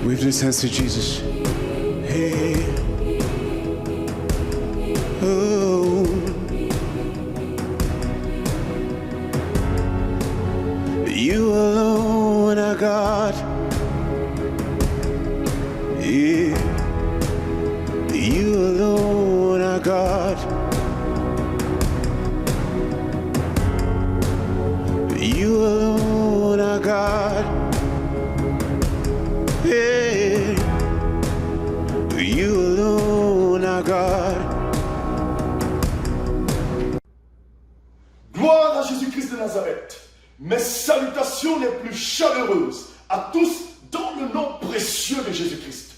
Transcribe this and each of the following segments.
With this hands to Jesus. Hey. Oh. You alone are God. Yeah. You alone are God. You alone are God. Yeah. You alone are God. Gloire à Jésus-Christ de Nazareth. Mes salutations les plus chaleureuses à tous dans le nom précieux de Jésus-Christ.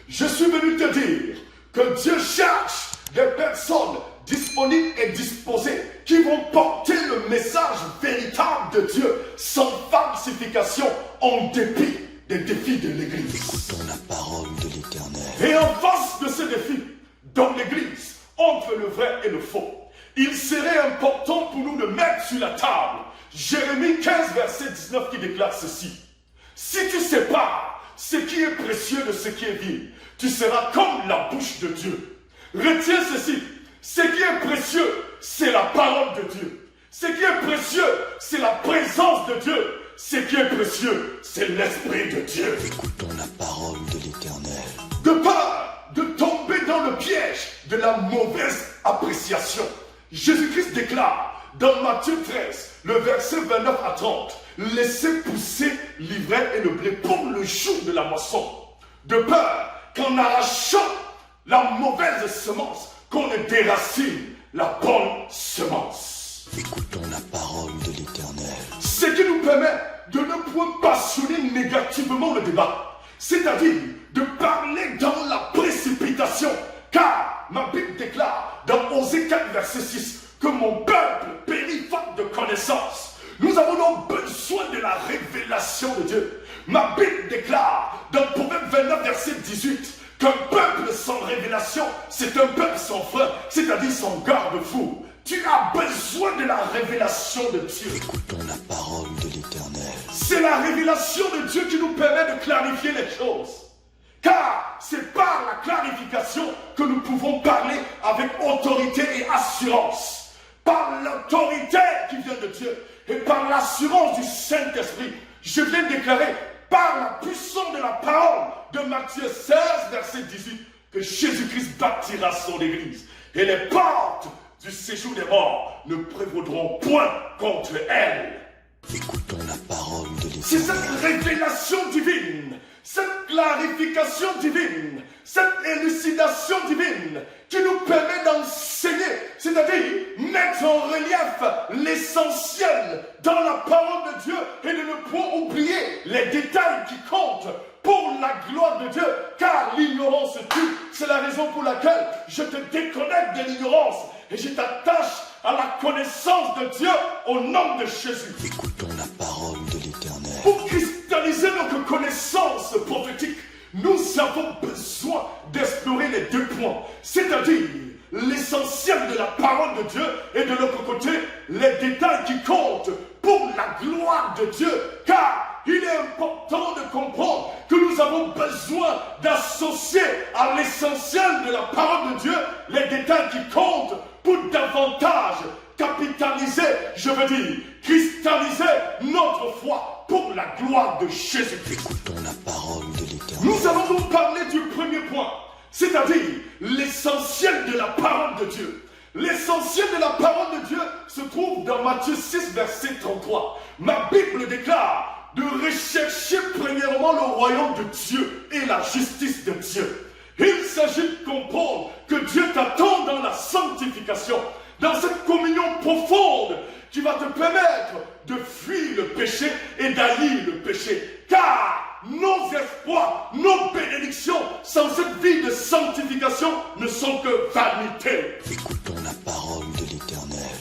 Je suis venu te dire que Dieu cherche des personnes disponibles et disposées qui vont porter le message véritable de Dieu sans falsification en dépit des défis de l'Église. Écoutons la parole de l'Éternel. Et en face de ces défis, dans l'Église, entre le vrai et le faux, il serait important pour nous de mettre sur la table Jérémie 15, verset 19 qui déclare ceci. Si tu sépares ce qui est précieux de ce qui est vil, tu seras comme la bouche de Dieu. Retiens ceci. Ce qui est précieux, c'est la parole de Dieu. Ce qui est précieux, c'est la présence de Dieu. Ce qui est précieux, c'est l'Esprit de Dieu. Écoutons la parole de l'Éternel. De peur de tomber dans le piège de la mauvaise appréciation, Jésus-Christ déclare dans Matthieu 13, le verset 29 à 30, « Laissez pousser l'ivraie et le blé pour le jour de la moisson, de peur qu'en arrachant la mauvaise semence, qu'on ne déracine la bonne semence. » Écoutons la parole de l'Éternel. Ce qui nous permet de ne point passionner négativement le débat, c'est-à-dire de parler dans la précipitation, car ma Bible déclare dans Osée 4, verset 6, que mon peuple périt faute de connaissance. Nous avons donc besoin de la révélation de Dieu. Ma Bible déclare dans Proverbe 29, verset 18, qu'un peuple sans révélation, c'est un peuple sans frein, c'est-à-dire sans garde-fou. Tu as besoin de la révélation de Dieu. Écoutons la parole de l'Éternel. C'est la révélation de Dieu qui nous permet de clarifier les choses. Car c'est par la clarification que nous pouvons parler avec autorité et assurance. Par l'autorité qui vient de Dieu et par l'assurance du Saint-Esprit. Je viens de déclarer par la puissance de la parole de Matthieu 16, verset 18, que Jésus-Christ bâtira son Église. Et les portes du séjour des morts ne prévaudront point contre elle. Écoutons la parole de l'Éternel. C'est cette révélation divine, cette clarification divine, cette élucidation divine qui nous permet d'enseigner, c'est-à-dire mettre en relief l'essentiel dans la parole de Dieu et de ne point oublier les détails qui comptent pour la gloire de Dieu, car l'ignorance tue. C'est la raison pour laquelle je te déconnecte de l'ignorance et je t'attache à la connaissance de Dieu au nom de Jésus. Écoutons la parole de l'Éternel. Pour cristalliser notre connaissance prophétique, nous avons besoin d'explorer les deux points, c'est-à-dire l'essentiel de la parole de Dieu et de l'autre côté, les détails qui comptent pour la gloire de Dieu, car il est important de comprendre que nous avons besoin d'associer à l'essentiel de la parole de Dieu les détails qui comptent pour davantage capitaliser, je veux dire, cristalliser notre foi pour la gloire de Jésus-Christ. Écoutons la parole de l'Éternel. Nous allons donc parler du premier point, c'est-à-dire l'essentiel de la parole de Dieu. L'essentiel de la parole de Dieu se trouve dans Matthieu 6, verset 33. Ma Bible déclare de rechercher premièrement le royaume de Dieu et la justice de Dieu. Il s'agit de comprendre que Dieu t'attend dans la sanctification, dans cette communion profonde qui va te permettre de fuir le péché et d'haïr le péché. Car nos espoirs, nos bénédictions, sans cette vie de sanctification, ne sont que vanité. Écoutons la parole de l'Éternel.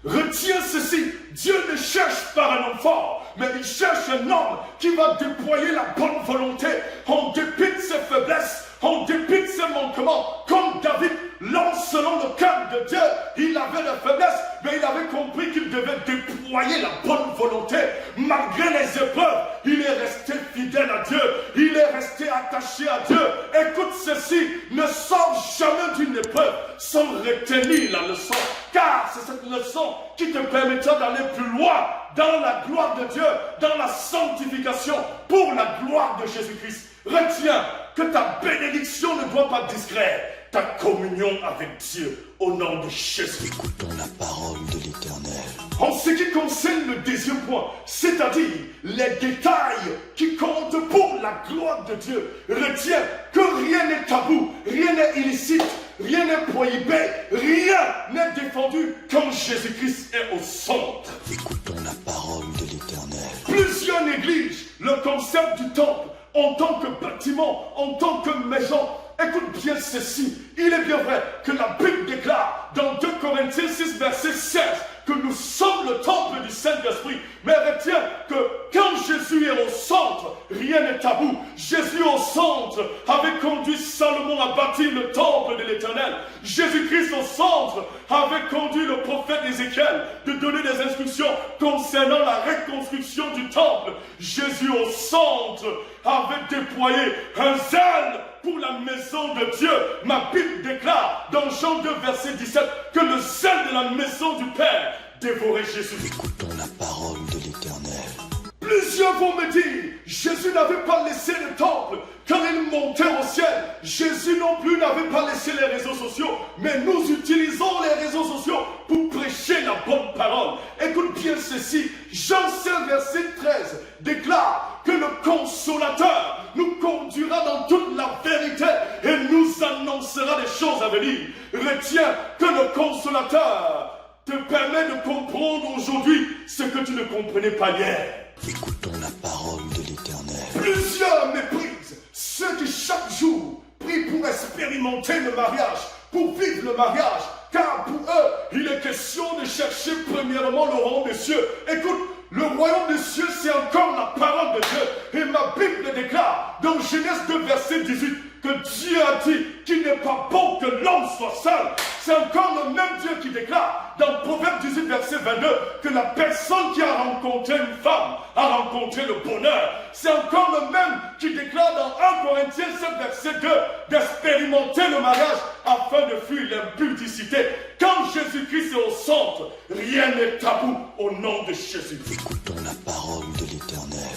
Retiens ceci, Dieu ne cherche pas un enfant, mais il cherche un homme qui va déployer la bonne volonté en dépit de ses faiblesses, en dépit de ses manquements, comme David, l'homme selon le cœur de Dieu. Il avait la faiblesse, mais il avait compris qu'il devait déployer la bonne volonté. Malgré les épreuves, il est resté fidèle fidèle à Dieu. Il est resté attaché à Dieu. Écoute ceci, ne sors jamais d'une épreuve sans retenir la leçon. Car c'est cette leçon qui te permettra d'aller plus loin dans la gloire de Dieu, dans la sanctification pour la gloire de Jésus-Christ. Retiens que ta bénédiction ne doit pas distraire ta communion avec Dieu au nom de Jésus. Écoutons la parole de l'Éternel. En ce qui concerne le deuxième point, c'est-à-dire les détails qui comptent pour la gloire de Dieu, retiens que rien n'est tabou, rien n'est illicite, rien n'est prohibé, rien n'est défendu quand Jésus-Christ est au centre. Écoutons la parole de l'Éternel. Plusieurs négligent le concept du temple en tant que bâtiment, en tant que maison. Écoute bien ceci, il est bien vrai que la Bible déclare dans 2 Corinthiens 6, verset 16, que nous sommes le temple du Saint-Esprit. Mais retiens que quand Jésus est au centre, rien n'est tabou. Jésus au centre avait conduit Salomon à bâtir le temple de l'Éternel. Jésus-Christ au centre avait conduit le prophète Ézéchiel de donner des instructions concernant la reconstruction du temple. Jésus au centre avait déployé un zèle pour la maison de Dieu. Ma Bible déclare dans Jean 2, verset 17, que le zèle de la maison du Père dévorait Jésus. Écoutons la parole de l'Éternel. Plusieurs vont me dire, Jésus n'avait pas laissé le temple quand il montait au ciel. Jésus non plus n'avait pas laissé les réseaux sociaux, mais nous utilisons les réseaux sociaux pour prêcher la bonne parole. Écoute bien ceci, Jean 5, verset 13 déclare que le Consolateur nous conduira dans toute la vérité et nous annoncera des choses à venir. Retiens que le Consolateur te permet de comprendre aujourd'hui ce que tu ne comprenais pas hier. Écoutons la parole de l'Éternel. Plusieurs méprisent ceux qui chaque jour prient pour expérimenter le mariage, pour vivre le mariage, car pour eux, il est question de chercher premièrement le royaume des cieux. Écoute, le royaume des cieux, c'est encore la parole de Dieu. Et ma Bible déclare dans Genèse 2, verset 18, que Dieu a dit qu'il n'est pas bon que l'homme soit seul. C'est encore le même Dieu qui déclare dans Proverbe 18, verset 22, que la personne qui a rencontré une femme a rencontré le bonheur. C'est encore le même qui déclare dans 1 Corinthiens 7, verset 2, d'expérimenter le mariage afin de fuir l'impudicité. Quand Jésus-Christ est au centre, rien n'est tabou au nom de Jésus. Écoutons la parole de l'Éternel.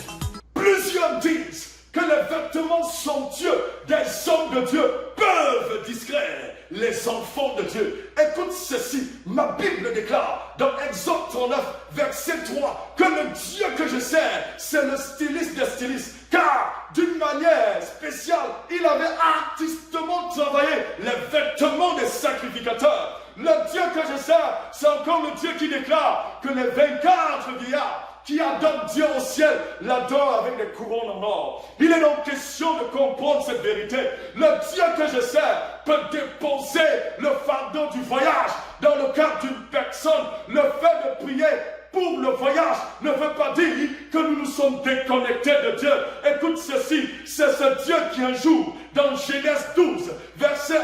Plusieurs disent que les vêtements somptueux des hommes de Dieu peuvent distraire les enfants de Dieu. Écoute ceci, ma Bible déclare dans Exode 39, verset 3, que le Dieu que je sers, c'est le styliste des stylistes. Car d'une manière spéciale, il avait artistement travaillé les vêtements des sacrificateurs. Le Dieu que je sers, c'est encore le Dieu qui déclare que les 24 vieillards qui adore Dieu au ciel, l'adore avec des couronnes en or. Il est donc question de comprendre cette vérité. Le Dieu que je sers peut déposer le fardeau du voyage dans le cadre d'une personne. Le fait de prier pour le voyage ne veut pas dire que nous nous sommes déconnectés de Dieu. Écoute ceci, c'est ce Dieu qui un jour, dans Genèse 12, verset 1,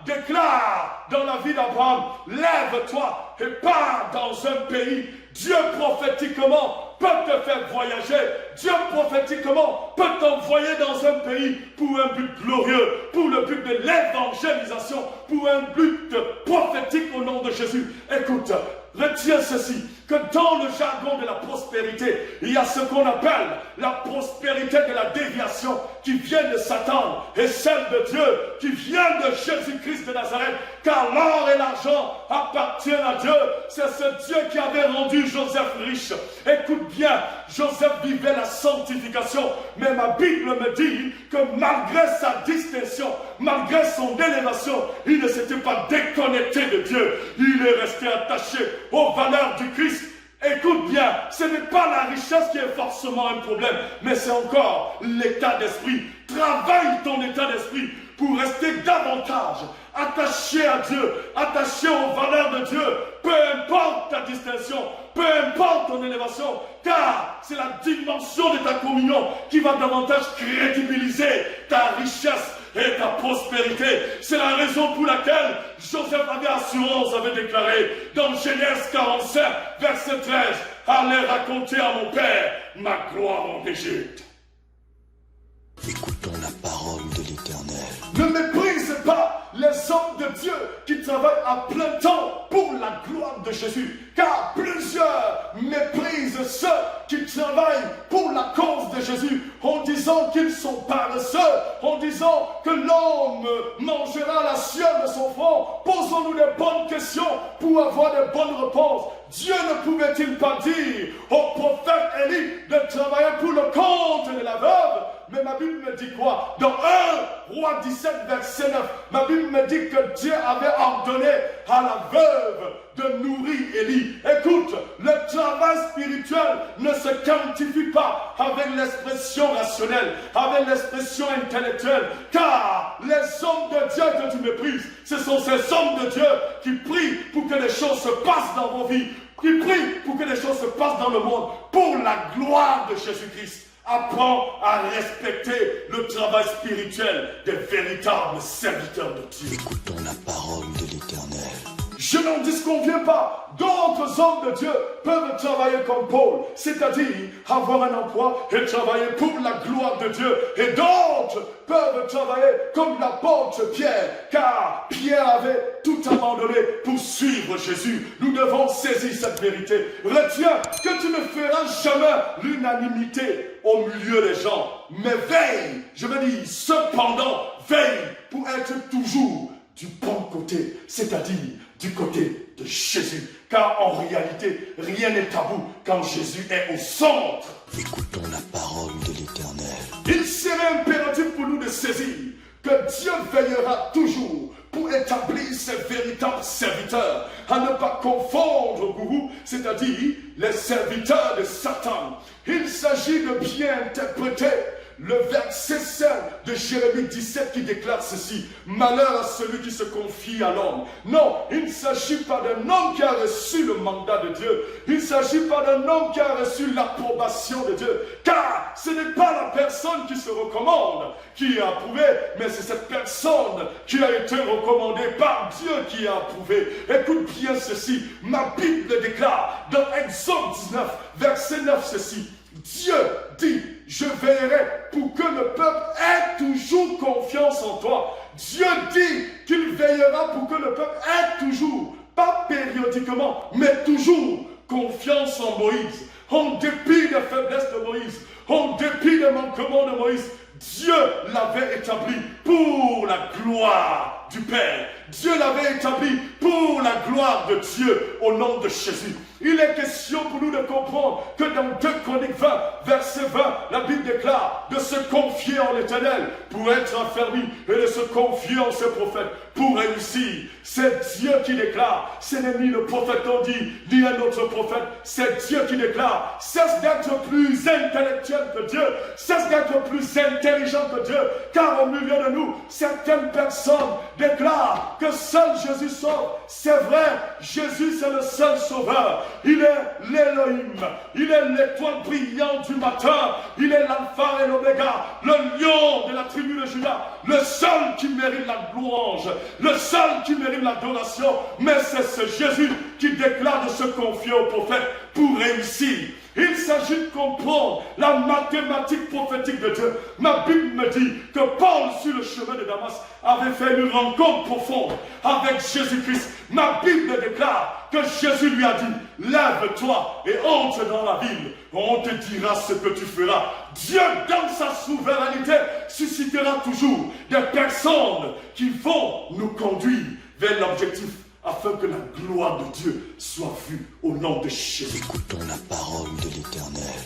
déclare dans la vie d'Abraham, lève-toi et pars dans un pays. Dieu prophétiquement peut te faire voyager. Dieu prophétiquement peut t'envoyer dans un pays pour un but glorieux, pour le but de l'évangélisation, pour un but prophétique au nom de Jésus. Écoute, retiens ceci, que dans le jargon de la prospérité, il y a ce qu'on appelle la prospérité de la déviation qui vient de Satan et celle de Dieu qui vient de Jésus-Christ de Nazareth, car l'or et l'argent appartiennent à Dieu. C'est ce Dieu qui avait rendu Joseph riche. Écoute bien, Joseph vivait la sanctification, mais ma Bible me dit que malgré sa distinction, malgré son élévation, il ne s'était pas déconnecté de Dieu. Il est resté attaché aux valeurs du Christ. Écoute bien, ce n'est pas la richesse qui est forcément un problème, mais c'est encore l'état d'esprit. Travaille ton état d'esprit pour rester davantage attaché à Dieu, attaché aux valeurs de Dieu, peu importe ta distinction, peu importe ton élévation, car c'est la dimension de ta communion qui va davantage crédibiliser ta richesse et ta prospérité. C'est la raison pour laquelle Joseph avait assurance, avait déclaré dans Genèse 45, verset 13, allez raconter à mon père ma gloire en Égypte. travaille à plein temps pour la gloire de Jésus. Car plusieurs méprisent ceux qui travaillent pour la cause de Jésus en disant qu'ils sont paresseux, en disant que l'homme mangera la sueur de son front. Posons-nous des bonnes questions pour avoir de bonnes réponses. Dieu ne pouvait-il pas dire au prophète Élie de travailler pour le compte de la veuve? Mais ma Bible me dit quoi? Dans 1 Roi 17, verset 9, ma Bible me dit que Dieu avait ordonné à la veuve de nourrir Élie. Écoute, le travail spirituel ne se quantifie pas avec l'expression rationnelle, avec l'expression intellectuelle, car les hommes de Dieu que tu méprises, ce sont ces hommes de Dieu qui prient pour que les choses se passent dans vos vies, qui prient pour que les choses se passent dans le monde, pour la gloire de Jésus-Christ. Apprends à respecter le travail spirituel des véritables serviteurs de Dieu. Écoutons la parole de l'Éternel. Je n'en disconviens pas. D'autres hommes de Dieu peuvent travailler comme Paul, c'est-à-dire avoir un emploi et travailler pour la gloire de Dieu. Et d'autres peuvent travailler comme l'apôtre Pierre, car Pierre avait tout abandonné pour suivre Jésus. Nous devons saisir cette vérité. Retiens que tu ne feras jamais l'unanimité au milieu des gens. Mais veille, je veux dire, cependant, veille pour être toujours du bon côté, c'est-à-dire du côté de Jésus. Car en réalité, rien n'est tabou quand Jésus est au centre. Écoutons la parole de l'Éternel. Il serait impératif pour nous de saisir que Dieu veillera toujours pour établir ses véritables serviteurs, à ne pas confondre gourou, c'est-à-dire les serviteurs de Satan. Il s'agit de bien interpréter le verset 5 de Jérémie 17 qui déclare ceci: malheur à celui qui se confie à l'homme. Non, il ne s'agit pas d'un homme qui a reçu le mandat de Dieu. Il ne s'agit pas d'un homme qui a reçu l'approbation de Dieu. Car ce n'est pas la personne qui se recommande qui a approuvé, mais c'est cette personne qui a été recommandée par Dieu qui a approuvé. Écoute bien ceci, ma Bible déclare dans Exode 19, verset 9 ceci: Dieu dit, je veillerai pour que le peuple ait toujours confiance en toi. Dieu dit qu'il veillera pour que le peuple ait toujours, pas périodiquement, mais toujours confiance en Moïse. En dépit des faiblesses de Moïse, en dépit des manquements de Moïse, Dieu l'avait établi pour la gloire du Père. Dieu l'avait établi pour la gloire de Dieu au nom de Jésus. Il est question pour nous de comprendre que dans 2 Chroniques 20, verset 20, la Bible déclare de se confier en l'Éternel pour être affermi et de se confier en ses prophètes pour réussir. C'est Dieu qui déclare, ce n'est ni le prophète on dit, ni un autre prophète, c'est Dieu qui déclare. Cesse d'être plus intellectuel que Dieu, cesse d'être plus intelligent que Dieu, car au milieu de nous, certaines personnes déclarent que seul Jésus sauve. C'est vrai, Jésus c'est le seul sauveur. Il est l'Élohim, il est l'étoile brillante du matin, il est l'alpha et l'oméga, le lion de la tribu de Juda, le seul qui mérite la louange, le seul qui mérite l'adoration. Mais c'est ce Jésus qui déclare de se confier au prophète pour réussir. Il s'agit de comprendre la mathématique prophétique de Dieu. Ma Bible me dit que Paul, sur le chemin de Damas, avait fait une rencontre profonde avec Jésus-Christ. Ma Bible déclare que Jésus lui a dit: lève-toi et entre dans la ville. On te dira ce que tu feras. Dieu, dans sa souveraineté, suscitera toujours des personnes qui vont nous conduire vers l'objectif, afin que la gloire de Dieu soit vue au nom de Jésus. Écoutons la parole de l'Éternel.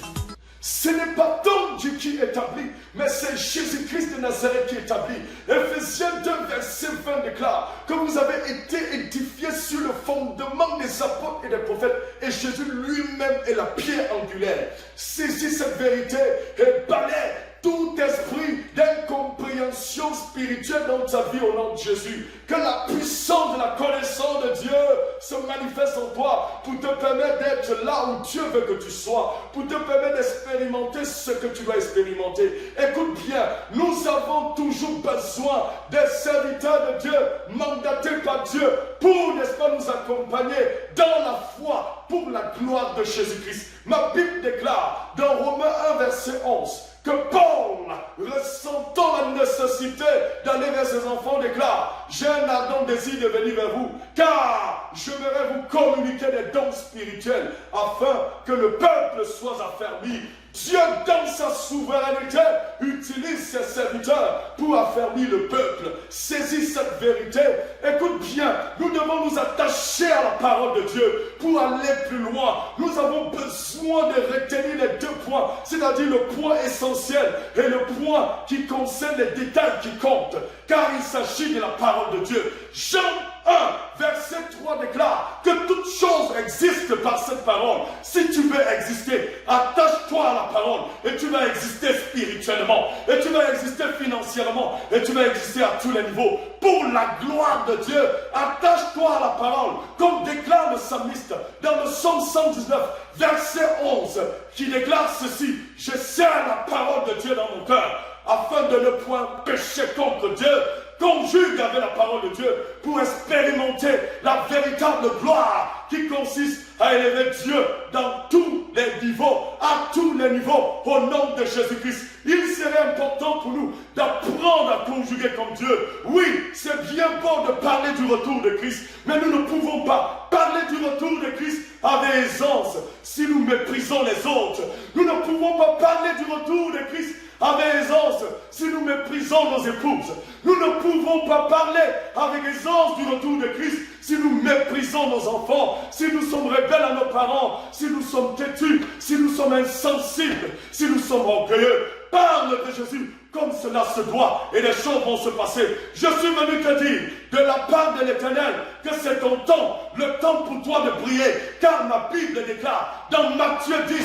Ce n'est pas donc Dieu qui établit, mais c'est Jésus-Christ de Nazareth qui établit. Éphésiens 2, verset 20 déclare que vous avez été édifiés sur le fondement des apôtres et des prophètes, et Jésus lui-même est la pierre angulaire. Saisis cette vérité et balaie tout esprit d'incompréhension spirituelle dans ta vie au nom de Jésus. Que la puissance de la connaissance de Dieu se manifeste en toi pour te permettre d'être là où Dieu veut que tu sois, pour te permettre d'expérimenter ce que tu dois expérimenter. Écoute bien, nous avons toujours besoin des serviteurs de Dieu, mandatés par Dieu, pour, n'est-ce pas, nous accompagner dans la foi pour la gloire de Jésus-Christ. Ma Bible déclare dans Romains 1, verset 11, que Paul, ressentant la nécessité nécessité d'aller vers ses enfants déclare, j'ai un ardent désir de venir vers vous, car je voudrais vous communiquer des dons spirituels afin que le peuple soit affermi. Dieu, dans sa souveraineté, utilise ses serviteurs pour affermir le peuple. Saisis cette vérité. Écoute bien, nous devons nous attacher à la parole de Dieu pour aller plus loin. Nous avons besoin de retenir les deux points, c'est-à-dire le point essentiel et le point qui concerne les détails qui comptent, car il s'agit de la parole de Dieu. Jean 1, verset 3 déclare que toute chose existe par cette parole. Si tu veux exister, attache-toi à la parole et tu vas exister spirituellement, et tu vas exister financièrement, et tu vas exister à tous les niveaux. Pour la gloire de Dieu, attache-toi à la parole, comme déclare le psalmiste dans le psaume 119, verset 11, qui déclare ceci: je serre la parole de Dieu dans mon cœur, afin de ne point pécher contre Dieu. Conjugue avec la parole de Dieu pour expérimenter la véritable gloire qui consiste à élever Dieu dans tous les niveaux, à tous les niveaux, au nom de Jésus-Christ. Il serait important pour nous d'apprendre à conjuguer comme Dieu. Oui, c'est bien beau de parler du retour de Christ, mais nous ne pouvons pas parler du retour de Christ avec aisance si nous méprisons les autres. Nous ne pouvons pas parler du retour de Christ avec aisance si nous méprisons nos épouses. Nous ne pouvons pas parler avec aisance du retour de Christ si nous méprisons nos enfants, si nous sommes rebelles à nos parents, si nous sommes têtus, si nous sommes insensibles, si nous sommes orgueilleux. Parle de Jésus comme cela se doit et les choses vont se passer. Je suis venu te dire de la part de l'Éternel que c'est ton temps, le temps pour toi de briller, car ma Bible déclare dans Matthieu 10,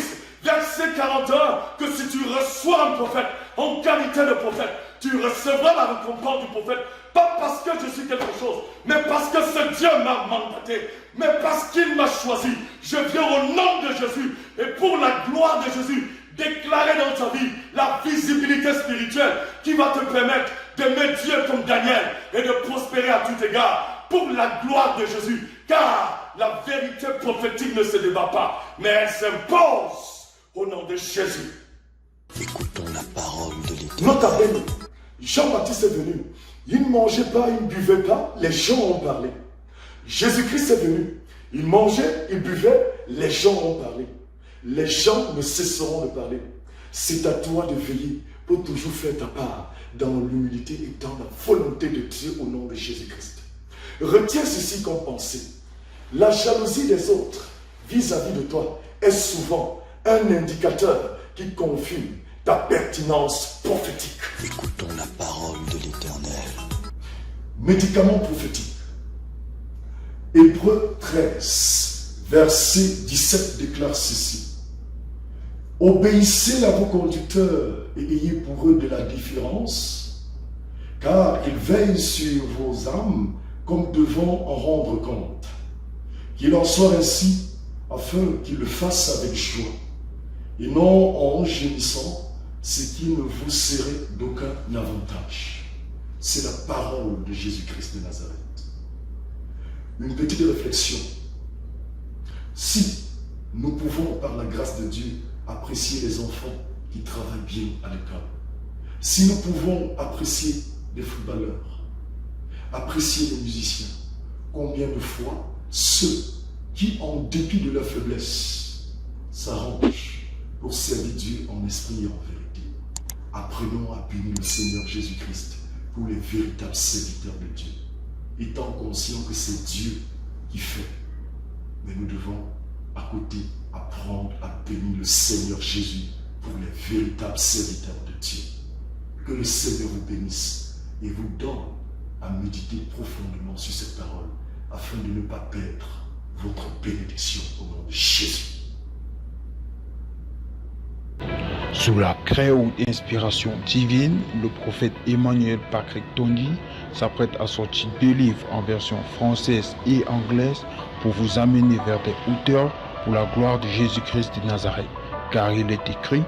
verset 41, que si tu reçois un prophète en qualité de prophète, tu recevras la récompense du prophète, pas parce que je suis quelque chose, mais parce que ce Dieu m'a mandaté, mais parce qu'il m'a choisi. Je viens au nom de Jésus et pour la gloire de Jésus, déclarer dans ta vie la visibilité spirituelle qui va te permettre d'aimer Dieu comme Daniel et de prospérer à tout égard pour la gloire de Jésus, car la vérité prophétique ne se débat pas, mais elle s'impose au nom de Jésus. Écoutons la parole de l'Éternel. Nota bene, Jean-Baptiste est venu. Il ne mangeait pas, il ne buvait pas, les gens ont parlé. Jésus-Christ est venu. Il mangeait, il buvait, les gens ont parlé. Les gens ne cesseront de parler. C'est à toi de veiller pour toujours faire ta part dans l'humilité et dans la volonté de Dieu au nom de Jésus-Christ. Retiens ceci comme pensée. La jalousie des autres vis-à-vis de toi est souvent un indicateur qui confirme ta pertinence prophétique. Écoutons la parole de l'Éternel. Médicament prophétique. Hébreux 13, verset 17 déclare ceci. Obéissez à vos conducteurs et ayez pour eux de la différence, car ils veillent sur vos âmes comme devant en rendre compte. Qu'il en soit ainsi, afin qu'ils le fassent avec joie, et non en gémissant, ce qui ne vous serait d'aucun avantage. C'est la parole de Jésus-Christ de Nazareth. Une petite réflexion. Si nous pouvons, par la grâce de Dieu, apprécier les enfants qui travaillent bien à l'école, si nous pouvons apprécier les footballeurs, apprécier les musiciens, combien de fois ceux qui, en dépit de leur faiblesse, s'arrangent pour servir Dieu en esprit et en vérité. Apprenons à bénir le Seigneur Jésus-Christ pour les véritables serviteurs de Dieu, étant conscients que c'est Dieu qui fait. Mais nous devons, à côté, apprendre à bénir le Seigneur Jésus pour les véritables serviteurs de Dieu. Que le Seigneur vous bénisse et vous donne à méditer profondément sur cette parole afin de ne pas perdre votre bénédiction au nom de Jésus. Sous la très haute inspiration divine, le prophète Emmanuel Patrick Tony s'apprête à sortir 2 livres en version française et anglaise pour vous amener vers des hauteurs pour la gloire de Jésus-Christ de Nazareth. Car il est écrit,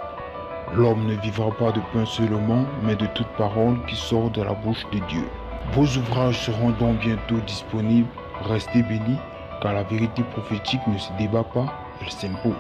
« L'homme ne vivra pas de pain seulement, mais de toute parole qui sort de la bouche de Dieu. » Vos ouvrages seront donc bientôt disponibles. Restez bénis, car la vérité prophétique ne se débat pas, elle s'impose.